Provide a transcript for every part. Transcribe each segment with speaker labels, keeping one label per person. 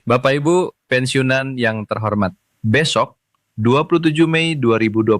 Speaker 1: Bapak Ibu pensiunan yang terhormat, besok 27 Mei 2026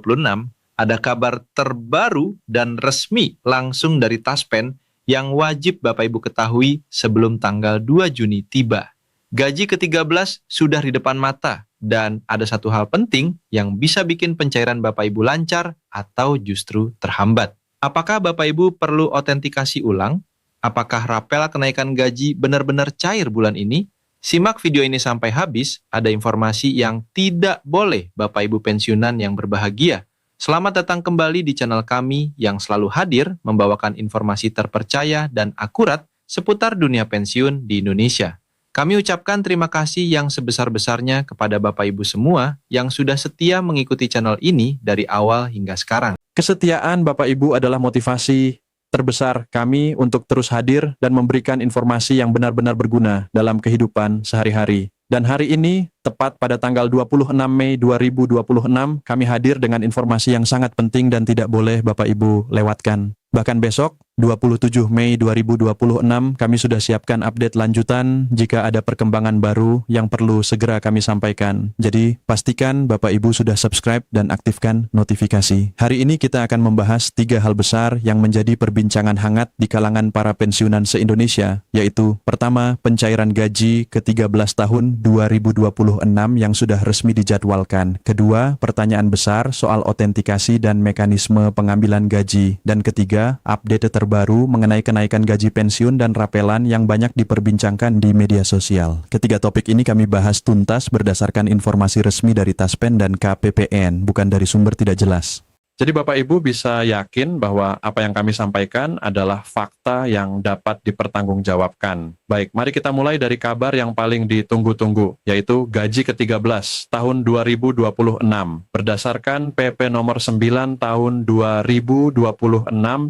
Speaker 1: ada kabar terbaru dan resmi langsung dari Taspen yang wajib Bapak Ibu ketahui sebelum tanggal 2 Juni tiba. Gaji ke-13 sudah di depan mata dan ada satu hal penting yang bisa bikin pencairan Bapak Ibu lancar atau justru terhambat. Apakah Bapak Ibu perlu autentikasi ulang? Apakah rapel kenaikan gaji benar-benar cair bulan ini? Simak video ini sampai habis, ada informasi yang tidak boleh Bapak Ibu pensiunan yang berbahagia. Selamat datang kembali di channel kami yang selalu hadir membawakan informasi terpercaya dan akurat seputar dunia pensiun di Indonesia. Kami ucapkan terima kasih yang sebesar-besarnya kepada Bapak Ibu semua yang sudah setia mengikuti channel ini dari awal hingga sekarang.
Speaker 2: Kesetiaan Bapak Ibu adalah motivasi terbesar kami untuk terus hadir dan memberikan informasi yang benar-benar berguna dalam kehidupan sehari-hari. Dan hari ini, tepat pada tanggal 26 Mei 2026, kami hadir dengan informasi yang sangat penting dan tidak boleh Bapak Ibu lewatkan. Bahkan besok, 27 Mei 2026, kami sudah siapkan update lanjutan jika ada perkembangan baru yang perlu segera kami sampaikan. Jadi, pastikan Bapak Ibu sudah subscribe dan aktifkan notifikasi. Hari ini kita akan membahas 3 hal besar yang menjadi perbincangan hangat di kalangan para pensiunan se-Indonesia, yaitu pertama, pencairan gaji ke-13 tahun 2026 yang sudah resmi dijadwalkan. Kedua, pertanyaan besar soal autentikasi dan mekanisme pengambilan gaji. Dan ketiga, update terbaru mengenai kenaikan gaji pensiun dan rapelan yang banyak diperbincangkan di media sosial. Ketiga topik ini kami bahas tuntas berdasarkan informasi resmi dari Taspen dan KPPN, bukan dari sumber tidak jelas. Jadi Bapak Ibu bisa yakin bahwa apa yang kami sampaikan adalah fakta yang dapat dipertanggungjawabkan. Baik, mari kita mulai dari kabar yang paling ditunggu-tunggu, yaitu gaji ke-13 tahun 2026. Berdasarkan PP nomor 9 tahun 2026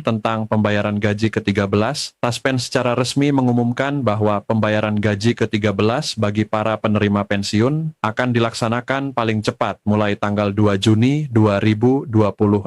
Speaker 2: tentang pembayaran gaji ke-13, Taspen secara resmi mengumumkan bahwa pembayaran gaji ke-13 bagi para penerima pensiun akan dilaksanakan paling cepat mulai tanggal 2 Juni 2026.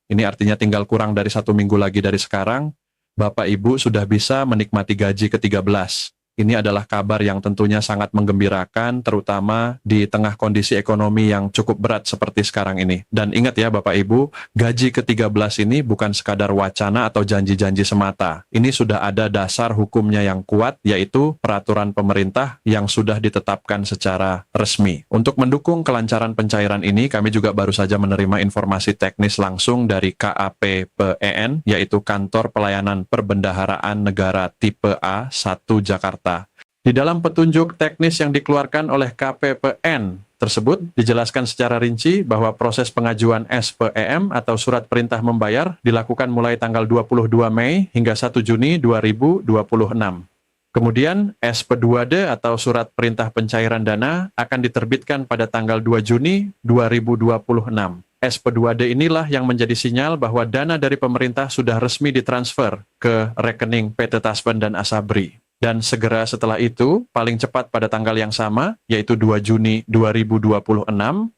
Speaker 2: Ini artinya tinggal kurang dari 1 minggu lagi dari sekarang, Bapak Ibu sudah bisa menikmati gaji ke-13. Ini adalah kabar yang tentunya sangat menggembirakan, terutama di tengah kondisi ekonomi yang cukup berat seperti sekarang ini. Dan ingat ya Bapak Ibu, gaji ke-13 ini bukan sekadar wacana atau janji-janji semata. Ini sudah ada dasar hukumnya yang kuat, yaitu peraturan pemerintah yang sudah ditetapkan secara resmi. Untuk mendukung kelancaran pencairan ini, kami juga baru saja menerima informasi teknis langsung dari KAPPEN, yaitu Kantor Pelayanan Perbendaharaan Negara Tipe A 1 Jakarta. Di dalam petunjuk teknis yang dikeluarkan oleh KPPN tersebut, dijelaskan secara rinci bahwa proses pengajuan SPEM atau Surat Perintah Membayar dilakukan mulai tanggal 22 Mei hingga 1 Juni 2026. Kemudian, SP2D atau Surat Perintah Pencairan Dana akan diterbitkan pada tanggal 2 Juni 2026. SP2D inilah yang menjadi sinyal bahwa dana dari pemerintah sudah resmi ditransfer ke rekening PT Taspen dan Asabri. Dan segera setelah itu, paling cepat pada tanggal yang sama, yaitu 2 Juni 2026,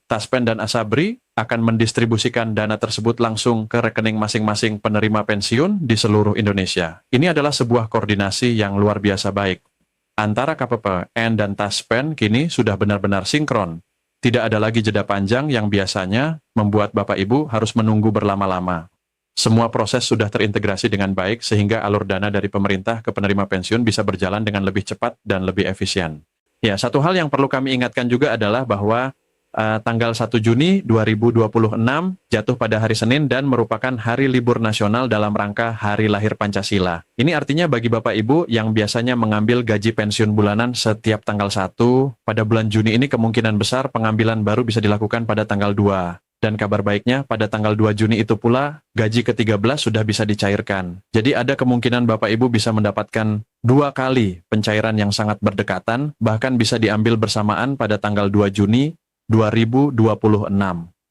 Speaker 2: Taspen dan Asabri akan mendistribusikan dana tersebut langsung ke rekening masing-masing penerima pensiun di seluruh Indonesia. Ini adalah sebuah koordinasi yang luar biasa baik. Antara KPPN dan Taspen kini sudah benar-benar sinkron. Tidak ada lagi jeda panjang yang biasanya membuat Bapak Ibu harus menunggu berlama-lama. Semua proses sudah terintegrasi dengan baik sehingga alur dana dari pemerintah ke penerima pensiun bisa berjalan dengan lebih cepat dan lebih efisien. Ya, satu hal yang perlu kami ingatkan juga adalah bahwa tanggal 1 Juni 2026 jatuh pada hari Senin dan merupakan hari libur nasional dalam rangka Hari Lahir Pancasila. Ini artinya bagi Bapak Ibu yang biasanya mengambil gaji pensiun bulanan setiap tanggal 1, pada bulan Juni ini kemungkinan besar pengambilan baru bisa dilakukan pada tanggal 2. Dan kabar baiknya, pada tanggal 2 Juni itu pula, gaji ke-13 sudah bisa dicairkan. Jadi ada kemungkinan Bapak Ibu bisa mendapatkan 2 kali pencairan yang sangat berdekatan, bahkan bisa diambil bersamaan pada tanggal 2 Juni 2026.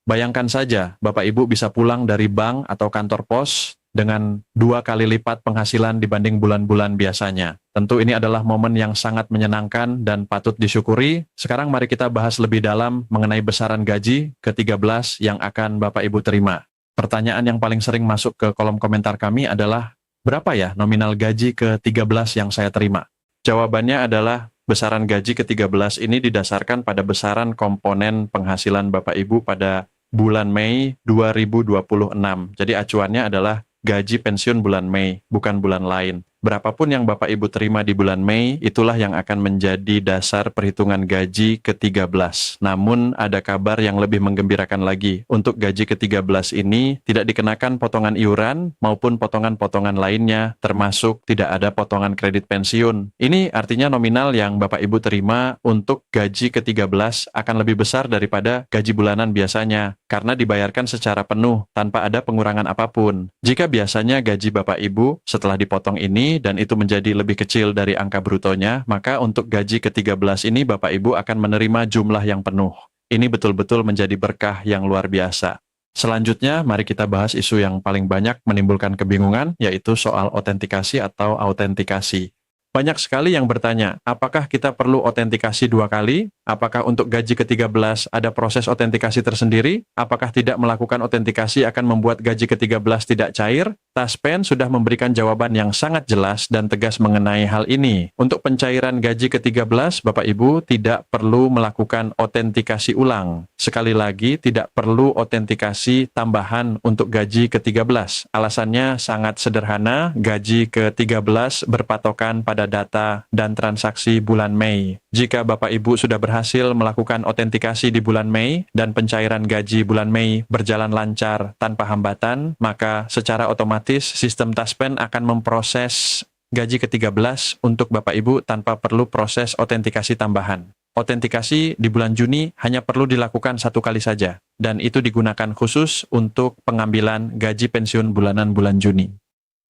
Speaker 2: Bayangkan saja, Bapak Ibu bisa pulang dari bank atau kantor pos dengan 2 kali lipat penghasilan dibanding bulan-bulan biasanya. Tentu ini adalah momen yang sangat menyenangkan dan patut disyukuri. Sekarang mari kita bahas lebih dalam mengenai besaran gaji ke-13 yang akan Bapak Ibu terima. Pertanyaan yang paling sering masuk ke kolom komentar kami adalah, berapa ya nominal gaji ke-13 yang saya terima? Jawabannya adalah Besaran gaji ke-13 ini didasarkan pada besaran komponen penghasilan Bapak Ibu pada bulan Mei 2026. Jadi acuannya adalah gaji pensiun bulan Mei, bukan bulan lain. Berapapun yang Bapak Ibu terima di bulan Mei, itulah yang akan menjadi dasar perhitungan gaji ke-13. Namun ada kabar yang lebih menggembirakan lagi. Untuk gaji ke-13 ini tidak dikenakan potongan iuran maupun potongan-potongan lainnya, termasuk tidak ada potongan kredit pensiun. Ini artinya nominal yang Bapak Ibu terima untuk gaji ke-13 akan lebih besar daripada gaji bulanan biasanya, karena dibayarkan secara penuh tanpa ada pengurangan apapun. Jika biasanya gaji Bapak Ibu setelah dipotong ini dan itu menjadi lebih kecil dari angka brutonya, maka untuk gaji ke-13 ini Bapak Ibu akan menerima jumlah yang penuh. Ini betul-betul menjadi berkah yang luar biasa. Selanjutnya, mari kita bahas isu yang paling banyak menimbulkan kebingungan, yaitu soal otentikasi atau autentikasi. Banyak sekali yang bertanya, apakah kita perlu otentikasi 2 kali? Apakah untuk gaji ke-13 ada proses otentikasi tersendiri? Apakah tidak melakukan otentikasi akan membuat gaji ke-13 tidak cair? Taspen sudah memberikan jawaban yang sangat jelas dan tegas mengenai hal ini. Untuk pencairan gaji ke-13, Bapak Ibu tidak perlu melakukan otentikasi ulang. Sekali lagi, tidak perlu otentikasi tambahan untuk gaji ke-13. Alasannya sangat sederhana, gaji ke-13 berpatokan pada data dan transaksi bulan Mei. Jika Bapak Ibu sudah berhasil melakukan otentikasi di bulan Mei dan pencairan gaji bulan Mei berjalan lancar tanpa hambatan, maka secara otomatis sistem Taspen akan memproses gaji ke-13 untuk Bapak Ibu tanpa perlu proses otentikasi tambahan. Otentikasi di bulan Juni hanya perlu dilakukan 1 kali saja, dan itu digunakan khusus untuk pengambilan gaji pensiun bulanan bulan Juni.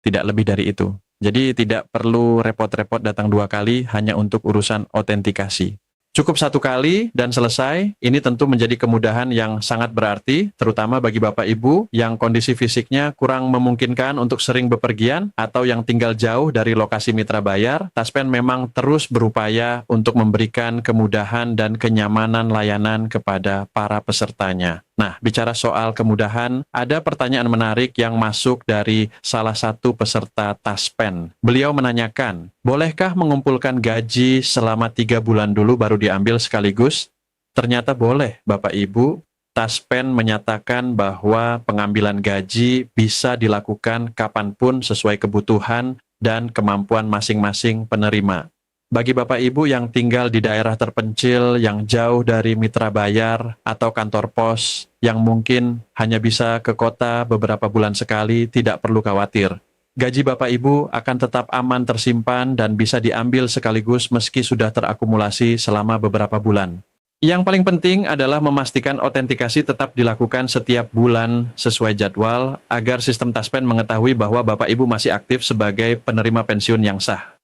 Speaker 2: Tidak lebih dari itu. Jadi tidak perlu repot-repot datang 2 kali hanya untuk urusan otentikasi. Cukup 1 kali dan selesai. Ini tentu menjadi kemudahan yang sangat berarti, terutama bagi Bapak Ibu yang kondisi fisiknya kurang memungkinkan untuk sering bepergian atau yang tinggal jauh dari lokasi mitra bayar. Taspen memang terus berupaya untuk memberikan kemudahan dan kenyamanan layanan kepada para pesertanya. Nah, bicara soal kemudahan, ada pertanyaan menarik yang masuk dari salah satu peserta Taspen. Beliau menanyakan, bolehkah mengumpulkan gaji selama 3 bulan dulu baru diambil sekaligus? Ternyata boleh, Bapak Ibu. Taspen menyatakan bahwa pengambilan gaji bisa dilakukan kapanpun sesuai kebutuhan dan kemampuan masing-masing penerima. Bagi Bapak Ibu yang tinggal di daerah terpencil, yang jauh dari mitra bayar atau kantor pos, yang mungkin hanya bisa ke kota beberapa bulan sekali, tidak perlu khawatir. Gaji Bapak Ibu akan tetap aman tersimpan dan bisa diambil sekaligus meski sudah terakumulasi selama beberapa bulan. Yang paling penting adalah memastikan otentikasi tetap dilakukan setiap bulan sesuai jadwal, agar sistem Taspen mengetahui bahwa Bapak Ibu masih aktif sebagai penerima pensiun yang sah.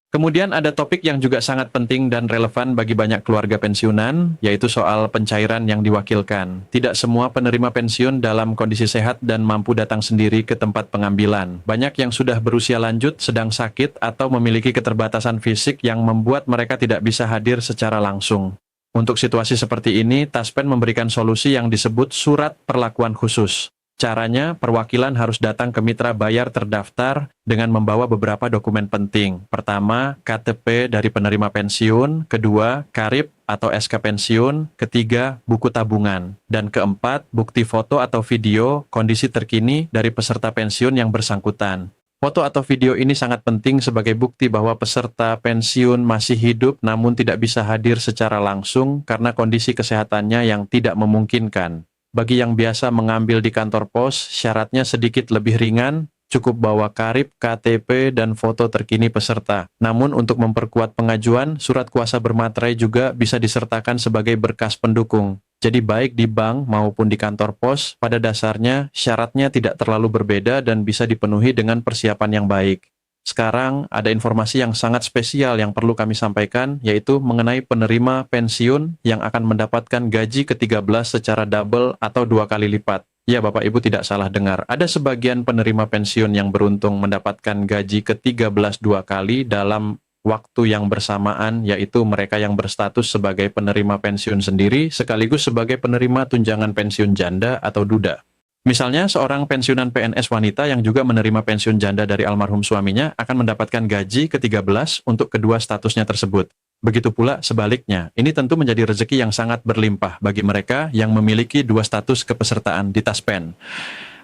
Speaker 2: Kemudian ada topik yang juga sangat penting dan relevan bagi banyak keluarga pensiunan, yaitu soal pencairan yang diwakilkan. Tidak semua penerima pensiun dalam kondisi sehat dan mampu datang sendiri ke tempat pengambilan. Banyak yang sudah berusia lanjut, sedang sakit, atau memiliki keterbatasan fisik yang membuat mereka tidak bisa hadir secara langsung. Untuk situasi seperti ini, Taspen memberikan solusi yang disebut surat perlakuan khusus. Caranya, perwakilan harus datang ke mitra bayar terdaftar dengan membawa beberapa dokumen penting. Pertama, KTP dari penerima pensiun. Kedua, KARIP atau SK pensiun. Ketiga, buku tabungan. Dan keempat, bukti foto atau video kondisi terkini dari peserta pensiun yang bersangkutan. Foto atau video ini sangat penting sebagai bukti bahwa peserta pensiun masih hidup namun tidak bisa hadir secara langsung karena kondisi kesehatannya yang tidak memungkinkan. Bagi yang biasa mengambil di kantor pos, syaratnya sedikit lebih ringan, cukup bawa KARIP, KTP, dan foto terkini peserta. Namun untuk memperkuat pengajuan, surat kuasa bermaterai juga bisa disertakan sebagai berkas pendukung. Jadi baik di bank maupun di kantor pos, pada dasarnya syaratnya tidak terlalu berbeda dan bisa dipenuhi dengan persiapan yang baik. Sekarang ada informasi yang sangat spesial yang perlu kami sampaikan, yaitu mengenai penerima pensiun yang akan mendapatkan gaji ke-13 secara double atau 2 kali lipat. Ya, Bapak Ibu tidak salah dengar. Ada sebagian penerima pensiun yang beruntung mendapatkan gaji ke-13 2 kali dalam waktu yang bersamaan, yaitu mereka yang berstatus sebagai penerima pensiun sendiri sekaligus sebagai penerima tunjangan pensiun janda atau duda. Misalnya, seorang pensiunan PNS wanita yang juga menerima pensiun janda dari almarhum suaminya akan mendapatkan gaji ke-13 untuk kedua statusnya tersebut. Begitu pula sebaliknya, ini tentu menjadi rezeki yang sangat berlimpah bagi mereka yang memiliki dua status kepesertaan di Taspen.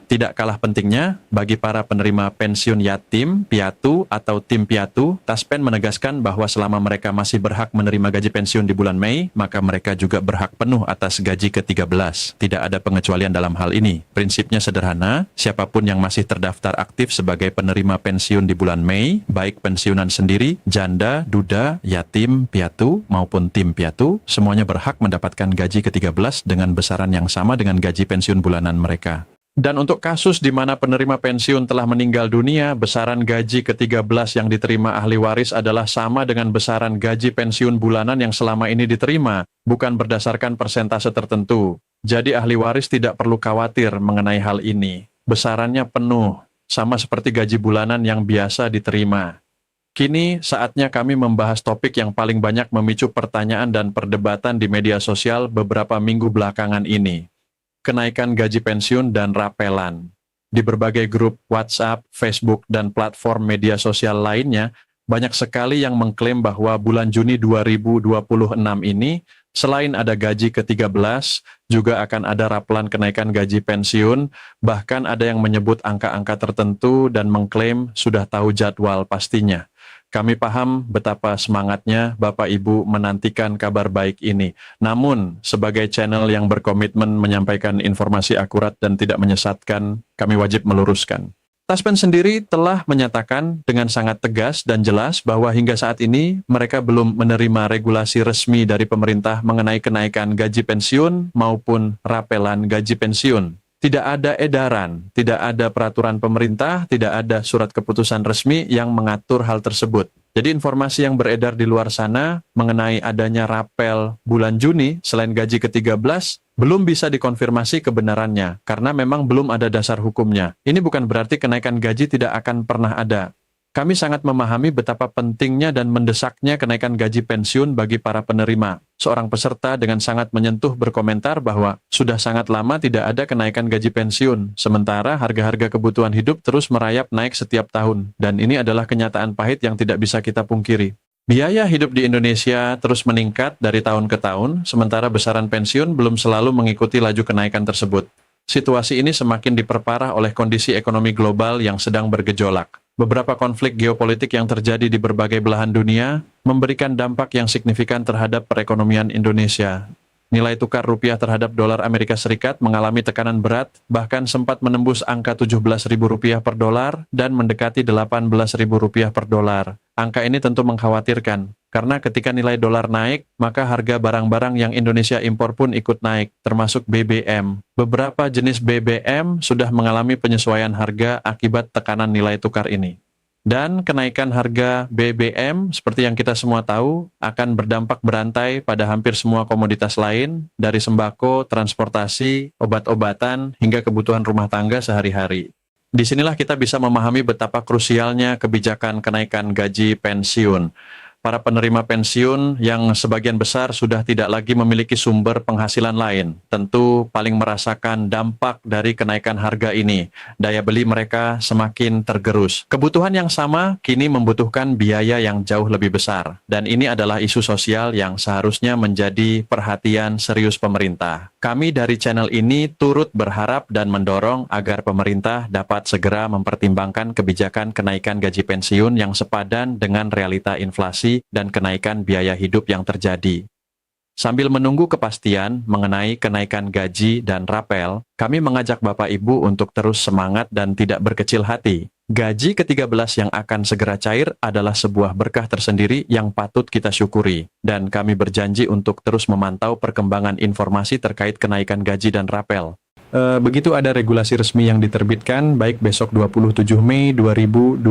Speaker 2: Tidak kalah pentingnya, bagi para penerima pensiun yatim, piatu, atau tim piatu, Taspen menegaskan bahwa selama mereka masih berhak menerima gaji pensiun di bulan Mei, maka mereka juga berhak penuh atas gaji ke-13. Tidak ada pengecualian dalam hal ini. Prinsipnya sederhana, siapapun yang masih terdaftar aktif sebagai penerima pensiun di bulan Mei, baik pensiunan sendiri, janda, duda, yatim, piatu, maupun tim piatu, semuanya berhak mendapatkan gaji ke-13 dengan besaran yang sama dengan gaji pensiun bulanan mereka. Dan untuk kasus di mana penerima pensiun telah meninggal dunia, besaran gaji ke-13 yang diterima ahli waris adalah sama dengan besaran gaji pensiun bulanan yang selama ini diterima, bukan berdasarkan persentase tertentu. Jadi ahli waris tidak perlu khawatir mengenai hal ini. Besarannya penuh, sama seperti gaji bulanan yang biasa diterima. Kini saatnya kami membahas topik yang paling banyak memicu pertanyaan dan perdebatan di media sosial beberapa minggu belakangan ini. Kenaikan gaji pensiun dan rapelan. Di berbagai grup WhatsApp, Facebook, dan platform media sosial lainnya, banyak sekali yang mengklaim bahwa bulan Juni 2026 ini, selain ada gaji ke-13, juga akan ada rapelan kenaikan gaji pensiun, bahkan ada yang menyebut angka-angka tertentu dan mengklaim sudah tahu jadwal pastinya. Kami paham betapa semangatnya Bapak Ibu menantikan kabar baik ini. Namun, sebagai channel yang berkomitmen menyampaikan informasi akurat dan tidak menyesatkan, kami wajib meluruskan. Taspen sendiri telah menyatakan dengan sangat tegas dan jelas bahwa hingga saat ini mereka belum menerima regulasi resmi dari pemerintah mengenai kenaikan gaji pensiun maupun rapelan gaji pensiun. Tidak ada edaran, tidak ada peraturan pemerintah, tidak ada surat keputusan resmi yang mengatur hal tersebut. Jadi informasi yang beredar di luar sana mengenai adanya rapel bulan Juni selain gaji ke-13 belum bisa dikonfirmasi kebenarannya karena memang belum ada dasar hukumnya. Ini bukan berarti kenaikan gaji tidak akan pernah ada. Kami sangat memahami betapa pentingnya dan mendesaknya kenaikan gaji pensiun bagi para penerima. Seorang peserta dengan sangat menyentuh berkomentar bahwa sudah sangat lama tidak ada kenaikan gaji pensiun, sementara harga-harga kebutuhan hidup terus merayap naik setiap tahun, dan ini adalah kenyataan pahit yang tidak bisa kita pungkiri. Biaya hidup di Indonesia terus meningkat dari tahun ke tahun, sementara besaran pensiun belum selalu mengikuti laju kenaikan tersebut. Situasi ini semakin diperparah oleh kondisi ekonomi global yang sedang bergejolak. Beberapa konflik geopolitik yang terjadi di berbagai belahan dunia memberikan dampak yang signifikan terhadap perekonomian Indonesia. Nilai tukar rupiah terhadap dolar Amerika Serikat mengalami tekanan berat, bahkan sempat menembus angka Rp17.000 per dolar dan mendekati Rp18.000 per dolar. Angka ini tentu mengkhawatirkan, karena ketika nilai dolar naik, maka harga barang-barang yang Indonesia impor pun ikut naik, termasuk BBM. Beberapa jenis BBM sudah mengalami penyesuaian harga akibat tekanan nilai tukar ini. Dan kenaikan harga BBM, seperti yang kita semua tahu, akan berdampak berantai pada hampir semua komoditas lain, dari sembako, transportasi, obat-obatan, hingga kebutuhan rumah tangga sehari-hari. Disinilah kita bisa memahami betapa krusialnya kebijakan kenaikan gaji pensiun. Para penerima pensiun yang sebagian besar sudah tidak lagi memiliki sumber penghasilan lain, tentu paling merasakan dampak dari kenaikan harga ini. Daya beli mereka semakin tergerus. Kebutuhan yang sama kini membutuhkan biaya yang jauh lebih besar, dan ini adalah isu sosial yang seharusnya menjadi perhatian serius pemerintah. Kami dari channel ini turut berharap dan mendorong agar pemerintah dapat segera mempertimbangkan kebijakan kenaikan gaji pensiun yang sepadan dengan realita inflasi dan kenaikan biaya hidup yang terjadi. Sambil menunggu kepastian mengenai kenaikan gaji dan rapel, kami mengajak Bapak Ibu untuk terus semangat dan tidak berkecil hati. Gaji ke-13 yang akan segera cair adalah sebuah berkah tersendiri yang patut kita syukuri, dan kami berjanji untuk terus memantau perkembangan informasi terkait kenaikan gaji dan rapel. Begitu ada regulasi resmi yang diterbitkan, baik besok 27 Mei 2026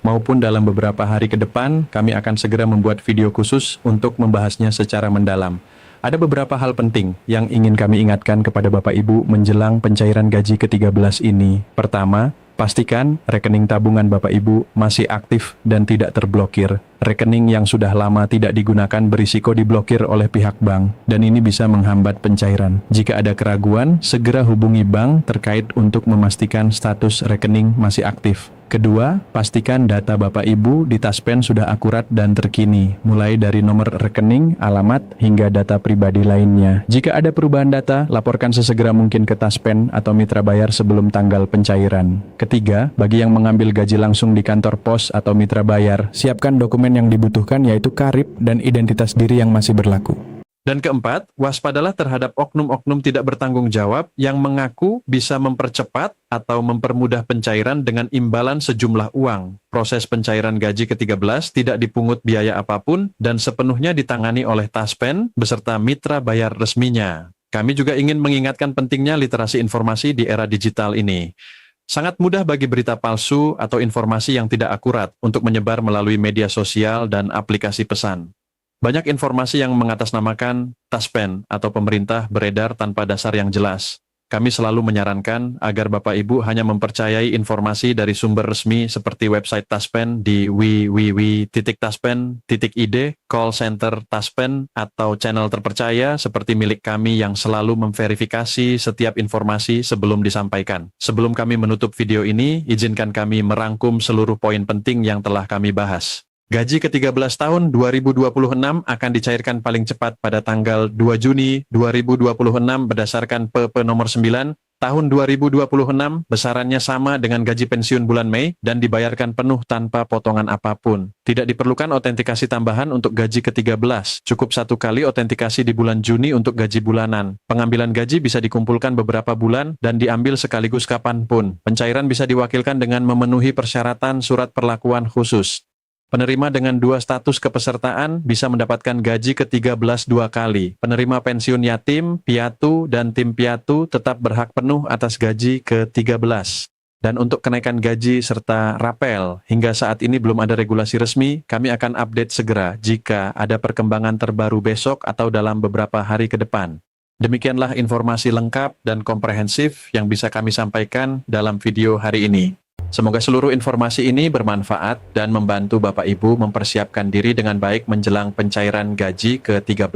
Speaker 2: maupun dalam beberapa hari ke depan, kami akan segera membuat video khusus untuk membahasnya secara mendalam. Ada beberapa hal penting yang ingin kami ingatkan kepada Bapak Ibu menjelang pencairan gaji ke-13 ini. Pertama, pastikan rekening tabungan Bapak Ibu masih aktif dan tidak terblokir. Rekening yang sudah lama tidak digunakan berisiko diblokir oleh pihak bank, dan ini bisa menghambat pencairan. Jika ada keraguan, segera hubungi bank terkait untuk memastikan status rekening masih aktif. Kedua, pastikan data Bapak Ibu di Taspen sudah akurat dan terkini, mulai dari nomor rekening, alamat, hingga data pribadi lainnya. Jika ada perubahan data, laporkan sesegera mungkin ke Taspen atau mitra bayar sebelum tanggal pencairan. Ketiga, bagi yang mengambil gaji langsung di kantor pos atau mitra bayar, siapkan dokumen yang dibutuhkan yaitu KRIP dan identitas diri yang masih berlaku. Dan keempat, waspadalah terhadap oknum-oknum tidak bertanggung jawab yang mengaku bisa mempercepat atau mempermudah pencairan dengan imbalan sejumlah uang. Proses pencairan gaji ke-13 tidak dipungut biaya apapun dan sepenuhnya ditangani oleh Taspen beserta mitra bayar resminya. Kami juga ingin mengingatkan pentingnya literasi informasi di era digital ini. Sangat mudah bagi berita palsu atau informasi yang tidak akurat untuk menyebar melalui media sosial dan aplikasi pesan. Banyak informasi yang mengatasnamakan Taspen atau pemerintah beredar tanpa dasar yang jelas. Kami selalu menyarankan agar Bapak Ibu hanya mempercayai informasi dari sumber resmi seperti website Taspen di www.taspen.id, call center Taspen, atau channel terpercaya seperti milik kami yang selalu memverifikasi setiap informasi sebelum disampaikan. Sebelum kami menutup video ini, izinkan kami merangkum seluruh poin penting yang telah kami bahas. Gaji ke-13 tahun 2026 akan dicairkan paling cepat pada tanggal 2 Juni 2026 berdasarkan PP nomor 9 tahun 2026, besarannya sama dengan gaji pensiun bulan Mei dan dibayarkan penuh tanpa potongan apapun. Tidak diperlukan autentikasi tambahan untuk gaji ke-13, cukup satu kali autentikasi di bulan Juni untuk gaji bulanan. Pengambilan gaji bisa dikumpulkan beberapa bulan dan diambil sekaligus kapanpun. Pencairan bisa diwakilkan dengan memenuhi persyaratan surat perlakuan khusus. Penerima dengan dua status kepesertaan bisa mendapatkan gaji ke-13 dua kali. Penerima pensiun yatim, piatu, dan tim piatu tetap berhak penuh atas gaji ke-13. Dan untuk kenaikan gaji serta rapel, hingga saat ini belum ada regulasi resmi, kami akan update segera jika ada perkembangan terbaru besok atau dalam beberapa hari ke depan. Demikianlah informasi lengkap dan komprehensif yang bisa kami sampaikan dalam video hari ini. Semoga seluruh informasi ini bermanfaat dan membantu Bapak Ibu mempersiapkan diri dengan baik menjelang pencairan gaji ke-13.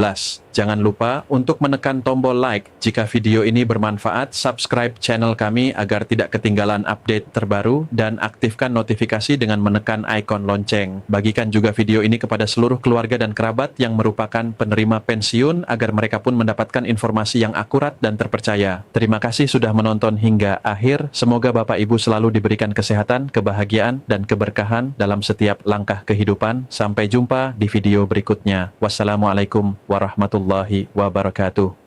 Speaker 2: Jangan lupa untuk menekan tombol like jika video ini bermanfaat, subscribe channel kami agar tidak ketinggalan update terbaru, dan aktifkan notifikasi dengan menekan ikon lonceng. Bagikan juga video ini kepada seluruh keluarga dan kerabat yang merupakan penerima pensiun agar mereka pun mendapatkan informasi yang akurat dan terpercaya. Terima kasih sudah menonton hingga akhir. Semoga Bapak Ibu selalu diberikan kesehatan, kebahagiaan, dan keberkahan dalam setiap langkah kehidupan. Sampai jumpa di video berikutnya. Wassalamualaikum warahmatullahi wabarakatuh.